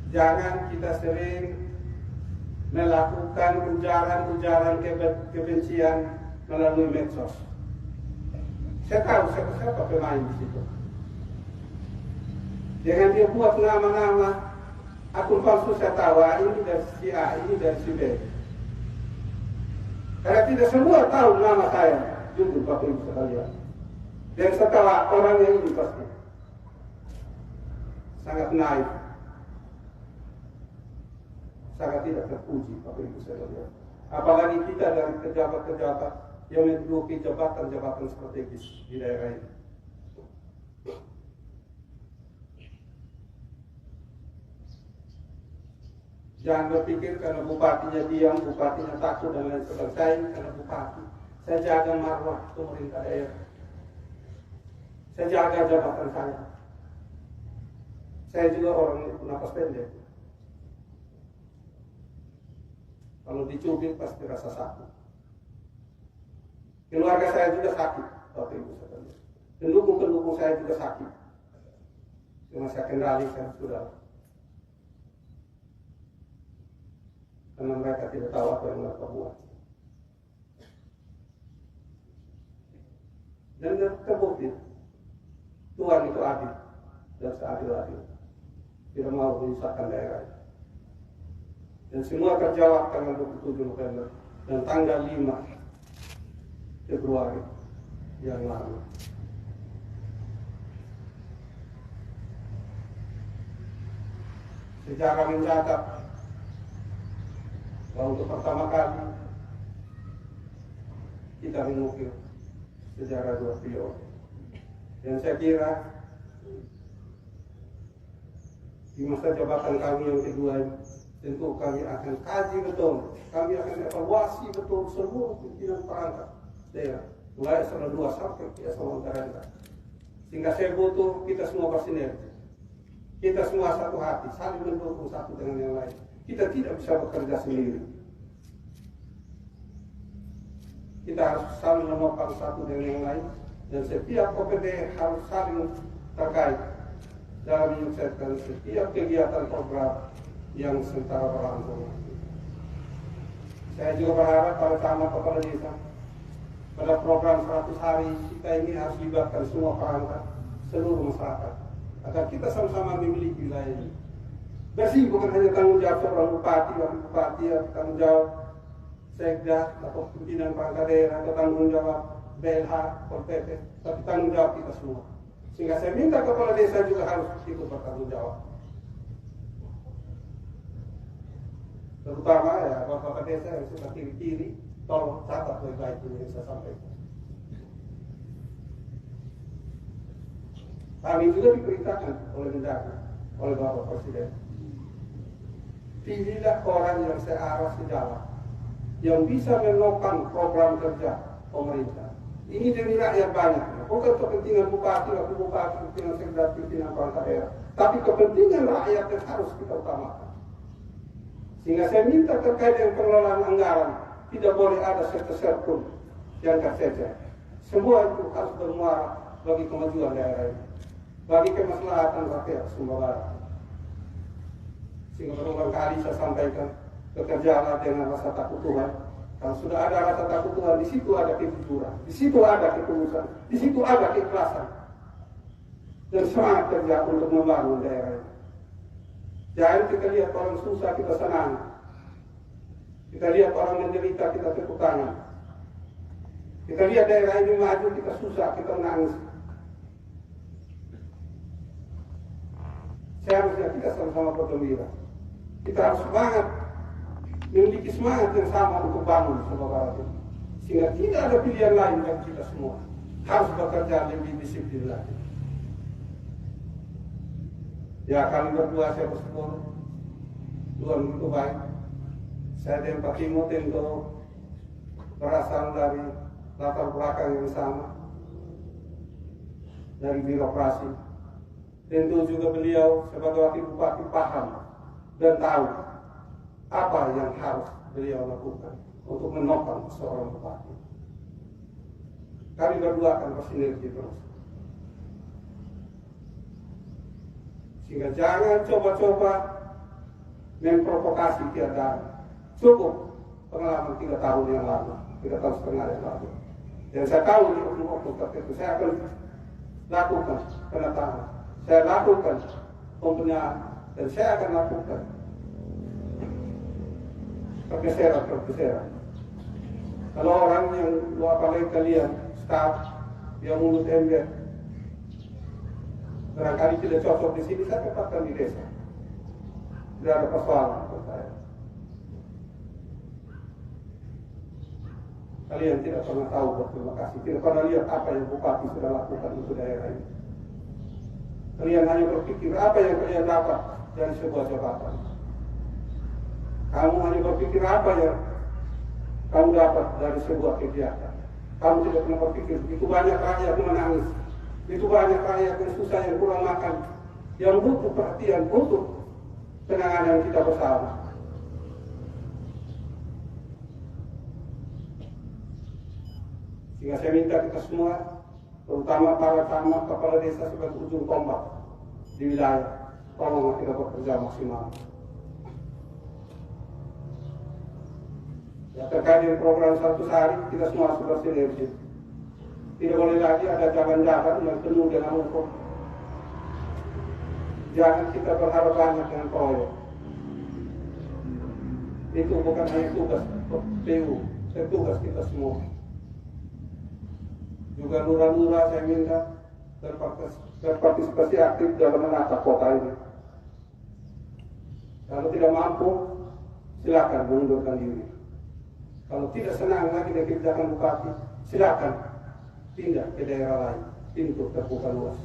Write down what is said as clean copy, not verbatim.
Jangan kita sering melakukan ujaran-ujaran kebencian melalui medsos. Saya tahu siapa pemain di situ. Jangan dia buat nama-nama akun palsu, saya tahu ini dari si A, ini dari si B. Karena tidak semua tahu nama saya, jujur Bapak Ibu sekalian. Dan setelah orang yang ini pasti sangat naif, sangat tidak terpuji Bapak Ibu sekalian. Apalagi kita dari pejabat-pejabat yang menduduki jabatan-jabatan strategis di daerah ini. Jangan berpikir karena bupatinya diam, bupatinya takut dan lain sebagainya. Saya ini karena bupati, saya jaga marwah pemerintah daerah. Saya jaga jabatan saya. Saya juga orang napas pendek. Kalau dicubit pasti rasa sakit. Keluarga saya juga sakit, Bapak Ibu sekalian. Pendukung-pendukung saya juga sakit. Cuma saya kendalikan sudah. Karena mereka tidak tahu apa yang mereka buat. Dan terbukti Tuhan itu adil dan seadil-adil. Tidak mau menyusahkan daerah. Dan semua terjawab tanggal 27 November dan tanggal 5 Februari yang lalu. Sejarah mencatat bahwa untuk pertama kali kita mengukir sejarah 2 periode. Dan saya kira di masa jabatan kami yang kedua ini, tentu kami akan kaji betul, kami akan evaluasi betul seluruh pimpinan perangkat daerah, mulai eselon 2 sampai ke eselon terendah. Sehingga saya butuh kita semua bersinergi, kita semua satu hati, saling mendukung satu dengan yang lain. Kita tidak bisa bekerja sendiri. Kita harus saling menopang satu dengan yang lain, dan setiap OPD harus saling terkait dalam menyukseskan setiap kegiatan program yang sementara berlangsung. Saya juga berharap pada tamat kepala desa, pada program 100 hari kita ini harus libatkan semua perangkat, seluruh masyarakat, agar kita sama-sama memiliki wilayah ini. Bersih bukan hanya tanggung jawab seorang bupati, wakil bupati, tanggung jawab sekda atau pimpinan perangkat daerah, atau tanggung jawab BLH, Pol PP, tapi tanggung jawab kita semua. Sehingga saya minta kepala desa juga harus ikut bertanggung jawab. Terutama ya bapak desa yang sudah kiri-kiri, tolong catat baik-baik ini yang saya sampaikan. Kami juga diperintahkan oleh Mendagri, oleh Bapak Presiden. Pilihlah orang yang searah sejalan, yang bisa menopang program kerja pemerintah. Ini demi rakyat banyak, bukan kepentingan bupati, wakil bupati, kepentingan sekda, pimpinan perangkat daerah, tapi kepentingan rakyat yang harus kita utamakan. Sehingga saya minta terkait dengan pengelolaan anggaran, tidak boleh ada sepeser pun yang tercecer. Semua itu harus bermuara bagi kemajuan daerah ini, bagi kemaslahatan rakyat Sumba Barat. Sehingga berulang kali saya sampaikan, bekerjalah dengan rasa takut Tuhan. Kalau sudah ada rasa takut Tuhan, di situ ada kejujuran, di situ ada ketulusan, di situ ada keikhlasan, dan semangat kerja untuk membangun daerah ini. Jangan kita lihat orang susah kita senang, kita lihat orang menderita kita tepuk tangan, kita lihat daerah ini maju kita susah kita menangis. Seharusnya kita sama-sama bergembira. Kita harus semangat, memiliki semangat yang sama untuk bangun Sumba Barat ini. Sehingga tidak ada pilihan lain bagi kita semua. Harus bekerja lebih disiplin lagi. Ya, kami berdua saya bersyukur Tuhan begitu baik. Saya dan Pak Timo tentu berasal dari latar belakang yang sama, dari birokrasi. Tentu juga beliau sebagai wakil bupati paham dan tahu apa yang harus beliau lakukan untuk menopang seorang bupati. Kami berdua akan bersinergi terus. Sehingga jangan coba-coba memprovokasi tiada cukup pengalaman 3 tahun yang lalu, 3 tahun setengah yang lalu. Dan saya tahu di oknum-oknum tertentu saya akan lakukan penataan, saya lakukan pembenahan, dan saya akan lakukan pergeseran. Kalau orang yang apalagi kalian staff yang mulut ember barangkali tidak cocok di sini, saya tempatkan di desa. Tidak ada persoalan untuk saya. Kalian tidak pernah tahu berterima kasih, tidak pernah lihat apa yang bupati sudah lakukan untuk daerah ini. Kalian hanya berpikir apa yang kalian dapat dari sebuah jabatan. Kamu hanya berpikir apa yang kamu dapat dari sebuah kegiatan. Kamu tidak pernah berpikir begitu banyak rakyat menangis, begitu banyak rakyat yang susah, yang kurang makan, yang butuh perhatian, butuh penanganan kita bersama. Sehingga saya minta kita semua, terutama para camat, kepala desa sebagai ujung tombak di wilayah, tolong kita bekerja maksimal. Ya, terkait dengan program 100 hari, kita semua harus bersinergi. Tidak boleh lagi ada jalan-jalan yang penuh dengan hukum. Jangan kita berharap banyak dengan proyek. Itu bukan hanya tugas PU, itu tugas kita semua. Juga lurah-lurah saya minta berpartisipasi aktif dalam menata kota ini. Kalau tidak mampu, silakan mengundurkan diri. Kalau tidak senang lagi dengan kebijakan bupati, silakan pindah ke daerah lain. Pintu terbuka luas.